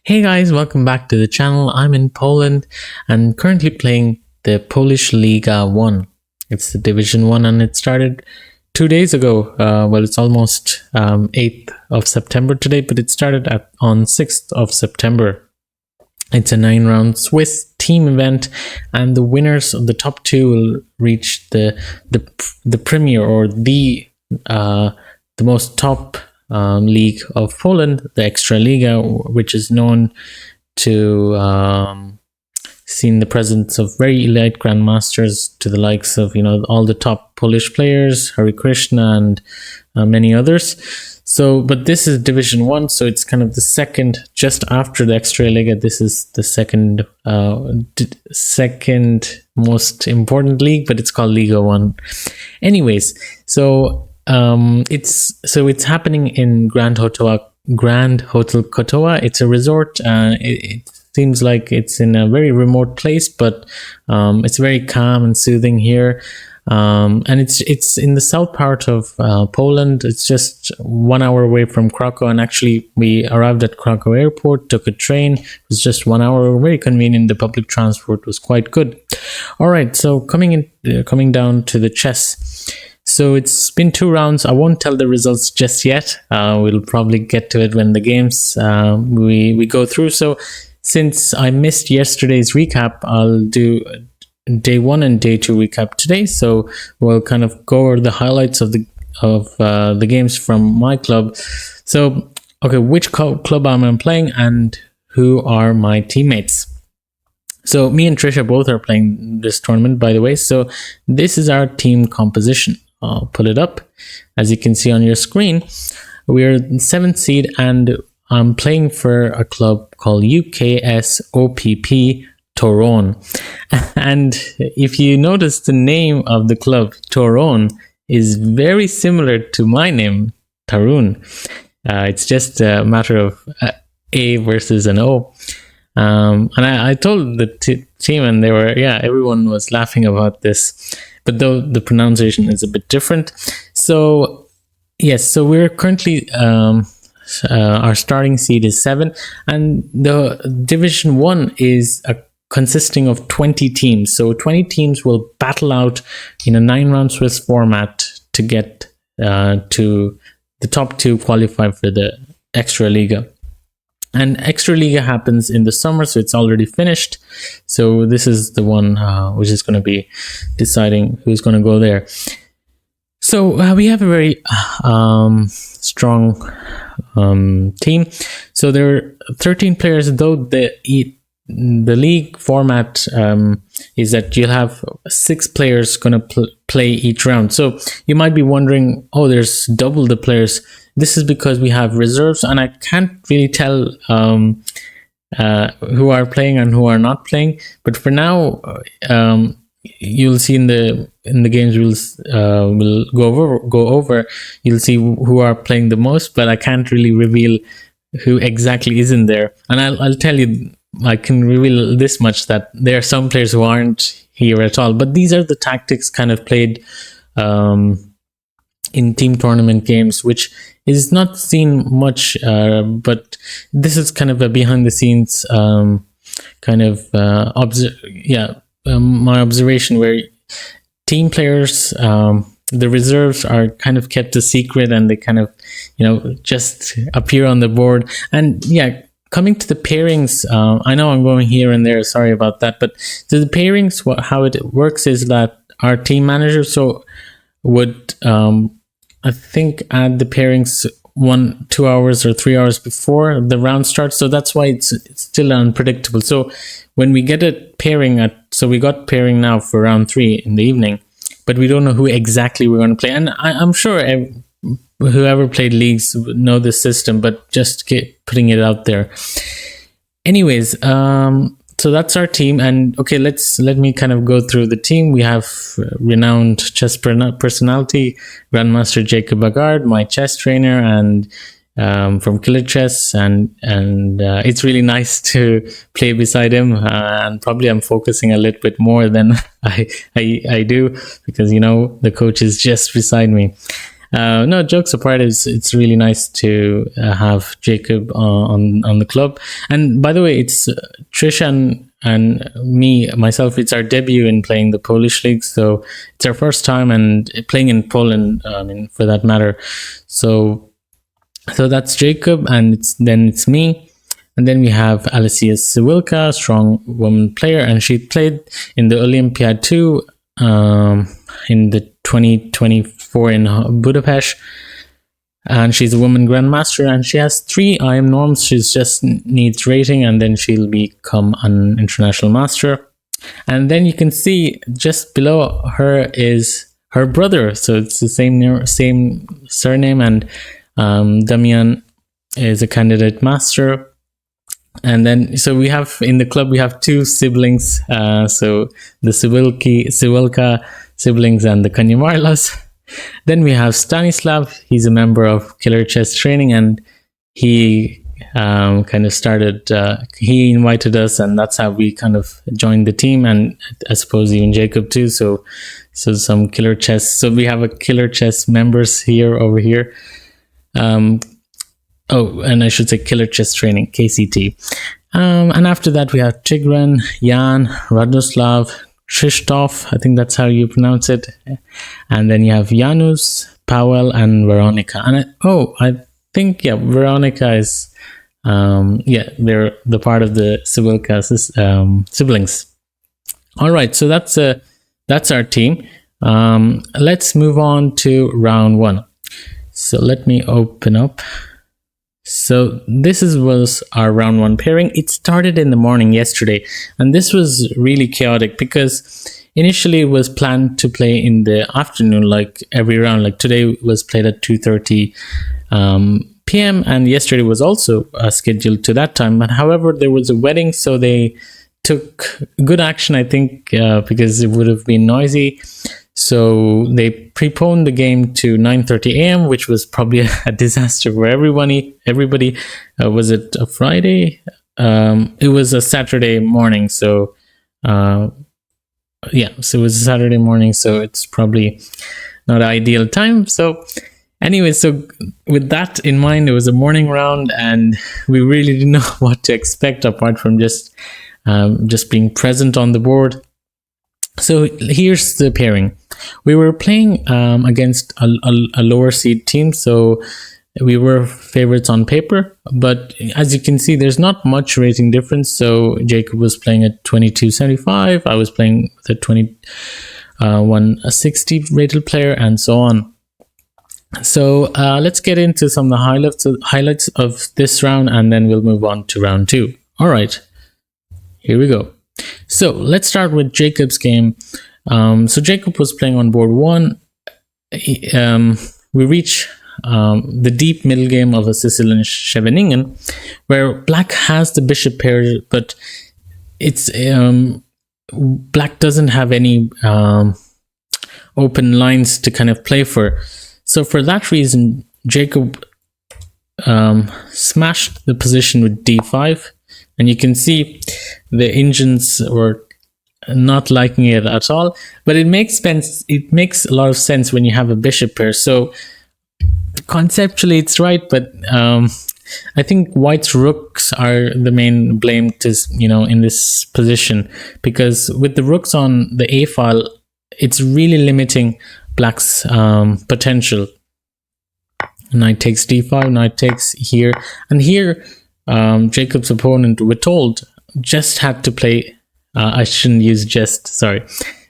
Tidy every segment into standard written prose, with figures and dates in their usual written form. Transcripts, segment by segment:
Hey guys, welcome back to the channel. I'm in Poland and currently playing the Polish Liga 1. It's the Division 1 and it started 2 days ago. Well, it's almost 8th of September today, but it started on 6th of September. It's a 9-round Swiss team event, and the winners of the top two will reach the premier, or the most top league of Poland, the Extra Liga, which is known to seen the presence of very elite grandmasters to the likes of all the top Polish players, Hari Krishna and many others. So, but this is Division 1, so it's kind of the second, just after the Extra Liga. This is the second most important league, but it's called Liga 1. Anyways, so it's happening in Grand Hotel Chotowa. It's a resort. It seems like it's in a very remote place, but it's very calm and soothing here. And it's in the south part of Poland. It's just 1 hour away from Krakow, and actually we arrived at Krakow airport, took a train. It was just 1 hour, very convenient. The public transport was quite good. All right, so coming down to the chess. So it's been 2 rounds. I won't tell the results just yet. We'll probably get to it when the games we go through. So since I missed yesterday's recap, I'll do day 1 and day 2 recap today. So we'll kind of go over the highlights of the games from my club. So, okay, which club am I playing and who are my teammates? So me and Trisha both are playing this tournament, by the way. So this is our team composition. I'll pull it up. As you can see on your screen, we're 7th seed, and I'm playing for a club called UKS OPP Toruń. And if you notice, the name of the club, Toruń, is very similar to my name, Toruń. It's just a matter of A versus an O. And I told the team, and they were, everyone was laughing about this. But though the pronunciation is a bit different. So, yes, so we're currently, our starting seed is 7. And the Division 1 is consisting of 20 teams. So 20 teams will battle out in a 9-round Swiss format to get to the top 2 qualify for the Extra Liga. And Extra Liga happens in the summer, so it's already finished. So this is the one which is going to be deciding who's going to go there. So we have a very strong team. So there are 13 players, though the league format is that you'll have 6 players going to play each round. So you might be wondering, oh, there's double the players. This is because we have reserves, and I can't really tell who are playing and who are not playing. But for now, you'll see in the games we'll go over. You'll see who are playing the most, but I can't really reveal who exactly is in there. And I'll tell you, I can reveal this much, that there are some players who aren't here at all. But these are the tactics kind of played in team tournament games, which is not seen much, but this is kind of a behind the scenes my observation, where team players, the reserves are kind of kept a secret, and they kind of just appear on the board. And coming to the pairings, I know I'm going here and there, sorry about that, but so the pairings, how it works is that our team manager would I think add the pairings 1-2 hours or 3 hours before the round starts. So that's why it's still unpredictable. So when we get a pairing so we got pairing now for round 3 in the evening, but we don't know who exactly we're going to play. And I'm sure whoever played leagues know this system, but just putting it out there. Anyways, so that's our team. And okay, let me kind of go through the team. We have renowned chess personality, Grandmaster Jacob Aagaard, my chess trainer, and from Killer Chess, and it's really nice to play beside him. And probably I'm focusing a little bit more than I do, because the coach is just beside me. No, jokes apart, it's really nice to have Jacob on the club. And by the way, it's Trisha and myself, it's our debut in playing the Polish League. So it's our first time and playing in Poland, for that matter. So that's Jacob, and it's me. And then we have Alicja Sliwicka, strong woman player, and she played in the Olympiad too, in the 2024 in Budapest. And she's a woman grandmaster, and she has 3 IM norms. She just needs rating, and then she'll become an international master. And then you can see just below her is her brother, so it's the same surname, and Damian is a candidate master. And then, so we have in the club, we have 2 siblings, so the Sliwicka siblings and the Konyamarlas. Then we have Stanislav. He's a member of Killer Chess Training, and he kind of started, he invited us, and that's how we kind of joined the team, and I suppose even Jacob too. So some Killer Chess. So we have a Killer Chess members over here. Oh, and I should say Killer Chess Training, KCT. And after that, we have Tigran, Jan, Radoslav, Krzysztof, I think that's how you pronounce it. And then you have Janusz, Paweł, and Veronica. And I think, Veronica is, they're the part of the Sliwicka siblings. All right, so that's our team. Let's move on to round 1. So let me open up. So this was our round 1 pairing. It started in the morning yesterday, and this was really chaotic because initially it was planned to play in the afternoon, like every round. Like today was played at 2:30 p.m. and yesterday was also scheduled to that time. But however, there was a wedding, so they took good action, I think, because it would have been noisy. So they preponed the game to 9:30 a.m., which was probably a disaster for everybody. Was it a Friday? It was a Saturday morning. So so it was a Saturday morning. So it's probably not an ideal time. So anyway, so with that in mind, it was a morning round, and we really didn't know what to expect apart from just being present on the board. So here's the pairing. We were playing against a lower seed team, so we were favorites on paper. But as you can see, there's not much rating difference. So Jacob was playing at 2275. I was playing with a 2160 rated player, and so on. So let's get into some of the highlights of this round, and then we'll move on to round 2. All right, here we go. So let's start with Jacob's game. So Jacob was playing on board 1. We reach the deep middle game of a Sicilian Scheveningen, where black has the bishop pair, but it's black doesn't have any open lines to kind of play for. So for that reason, Jacob smashed the position with d5. And you can see the engines were not liking it at all, but it makes sense. It makes a lot of sense when you have a bishop pair. So conceptually, it's right, but I think white's rooks are the main blame in this position, because with the rooks on the A file, it's really limiting black's potential. Knight takes d5, knight takes here, and here. Jacob's opponent, we're told, just had to play. I shouldn't use just. Sorry,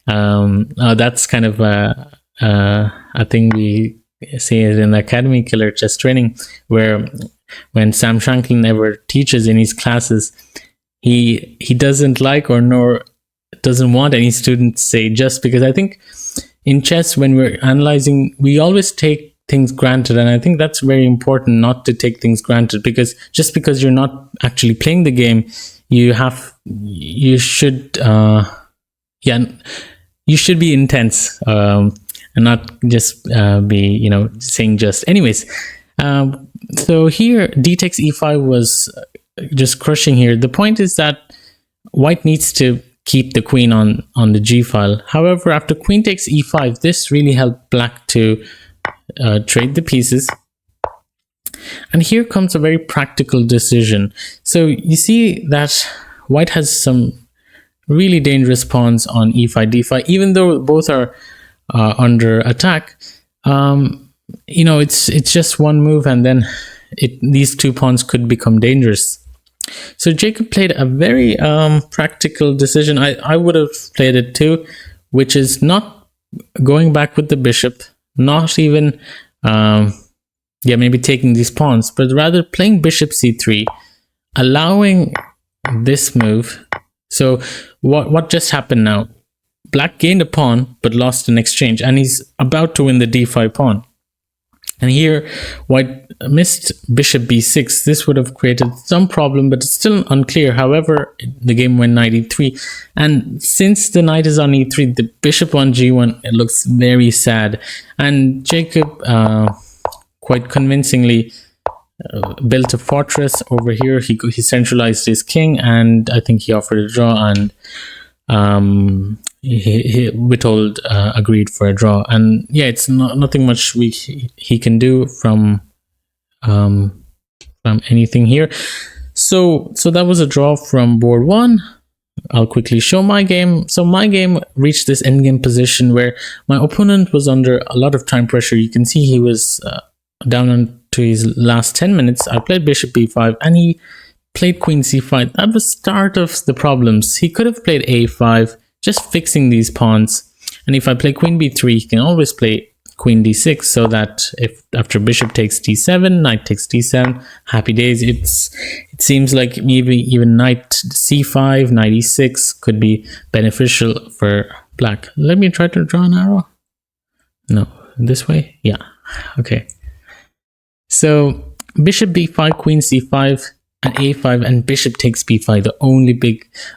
that's kind of a thing we see it in the academy, Killer Chess Training, where when Sam Shanklin ever teaches in his classes, he doesn't like nor doesn't want any student to say just, because I think in chess when we're analyzing, we always take things granted, and I think that's very important, not to take things granted, because just because you're not actually playing the game, you should be intense, and not just be saying just. Anyways, so here d takes e5 was just crushing here. The point is that white needs to keep the queen on the g file. However, after queen takes e5, this really helped black to trade the pieces. And here comes a very practical decision. So you see that white has some really dangerous pawns on e5, d5, even though both are under attack. You know, it's just one move, and then these two pawns could become dangerous. So Jacob played a very practical decision. I would have played it too, which is not going back with the bishop, not even maybe taking these pawns, but rather playing bishop c3, allowing this move. So what just happened now? Black gained a pawn but lost an exchange, and he's about to win the d5 pawn. And here white missed bishop b6. This would have created some problem, but it's still unclear. However, the game went knight e3, and since the knight is on e3, the bishop on g1, it looks very sad. And Jacob quite convincingly built a fortress over here. He centralized his king, and I think he offered a draw, and he Witold agreed for a draw. And yeah, it's nothing much he can do from anything here. So that was a draw from board one. I'll quickly show my game. So my game reached this endgame position where my opponent was under a lot of time pressure. You can see he was down to his last 10 minutes. I played bishop b5, and he played queen c5. That was the start of the problems. He could have played a5, just fixing these pawns. And if I play queen b3, he can always play queen d6, so that if after bishop takes d7, knight takes d7, happy days. It seems like maybe even knight c5, knight e6 could be beneficial for black. Let me try to draw an arrow. No, this way? Yeah, okay. So bishop b5, queen c5, and a5, and bishop takes b5.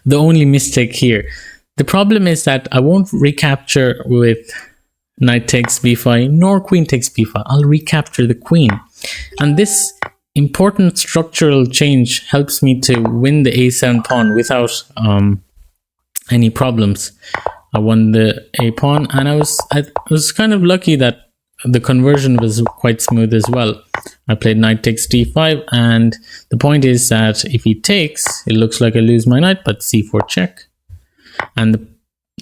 The only mistake here. The problem is that I won't recapture with knight takes b5 nor queen takes b5. I'll recapture the queen, and this important structural change helps me to win the a7 pawn without any problems. I won the a pawn, and I was kind of lucky that the conversion was quite smooth as well. I played knight takes d5, and the point is that if he takes, it looks like I lose my knight, but c4 check, and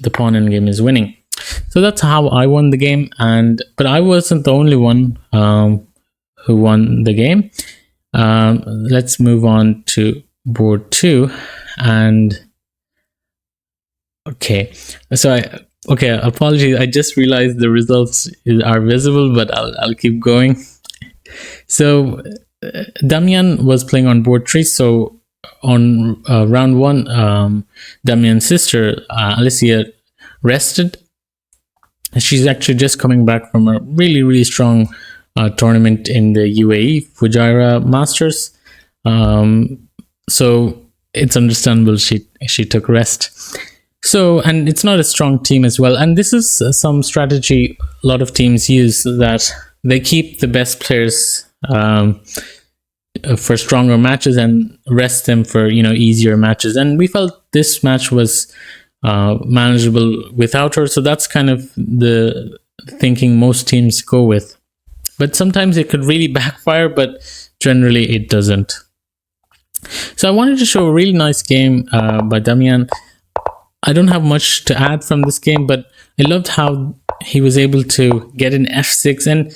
the pawn endgame is winning. So that's how I won the game, but I wasn't the only one who won the game. Let's move on to board two, and okay, so apologies, I just realized the results are visible, but I'll keep going. So Damian was playing on board three. So on round one, Damian's sister Alicia rested. She's actually just coming back from a really strong tournament in the UAE Fujairah Masters. So it's understandable she took rest. So, and it's not a strong team as well. And this is some strategy a lot of teams use, that they keep the best players for stronger matches and rest them for, easier matches. And we felt this match was manageable without her. So that's kind of the thinking most teams go with. But sometimes it could really backfire, but generally it doesn't. So I wanted to show a really nice game by Damian. I don't have much to add from this game, but I loved how he was able to get an f6. And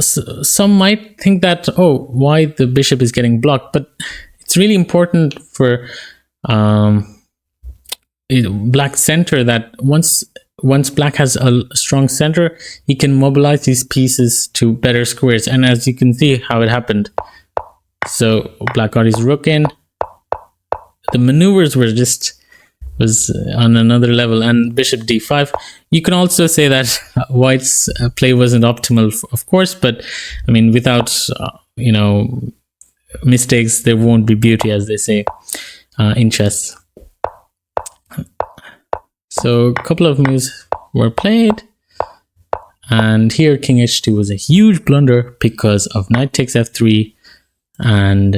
some might think that, why the bishop is getting blocked? But it's really important for black center, that once black has a strong center, he can mobilize these pieces to better squares. And as you can see how it happened. So black got his rook in. The maneuvers was on another level, and bishop d5. You can also say that white's play wasn't optimal, of course, but I mean, without mistakes, there won't be beauty, as they say in chess. So a couple of moves were played, and here king h2 was a huge blunder because of knight takes f3, and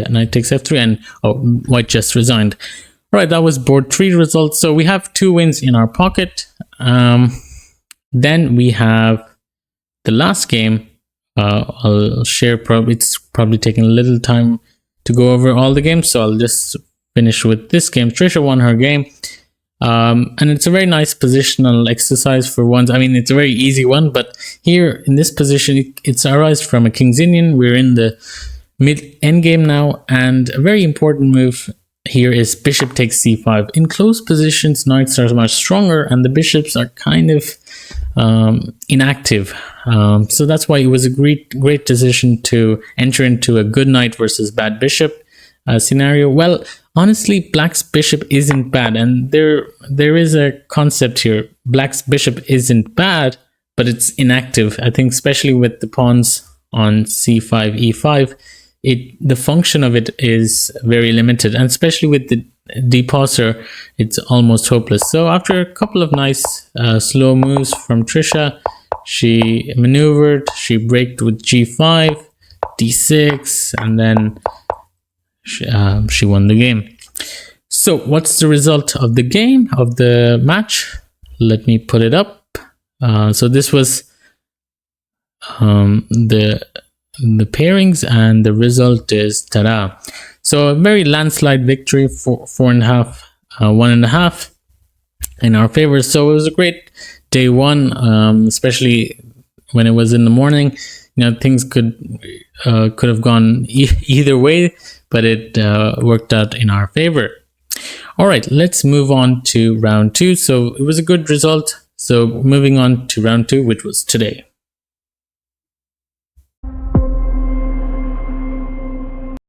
knight takes f3, and white just resigned. All right, that was board 3 results. So we have 2 wins in our pocket, Then we have the last game. I'll share, it's probably taking a little time to go over all the games, so I'll just finish with this game. Trisha won her game, and it's a very nice positional exercise for once. I mean, it's a very easy one, but here in this position, it's arised from a King's Indian. We're in the mid-end game now, and a very important move here is bishop takes c5. In close positions, knights are much stronger, and the bishops are kind of inactive. So that's why it was a great decision to enter into a good knight versus bad bishop scenario. Well, honestly, black's bishop isn't bad, and there is a concept here. Black's bishop isn't bad, but it's inactive. I think especially with the pawns on c5, e5, the function of it is very limited, and especially with the deposer, it's almost hopeless. So after a couple of nice slow moves from Trisha, she maneuvered, she braked with g5, d6, and then she won the game. So what's the result of the game, of the match? Let me put it up. So this was the pairings, and the result is ta-da. So a very landslide victory for 4.5, 1.5 in our favor. So it was a great day one, especially when it was in the morning. You know, things could have gone either way, but it worked out in our favor. All right, let's move on to round two. So it was a good result. So moving on to round two, which was today.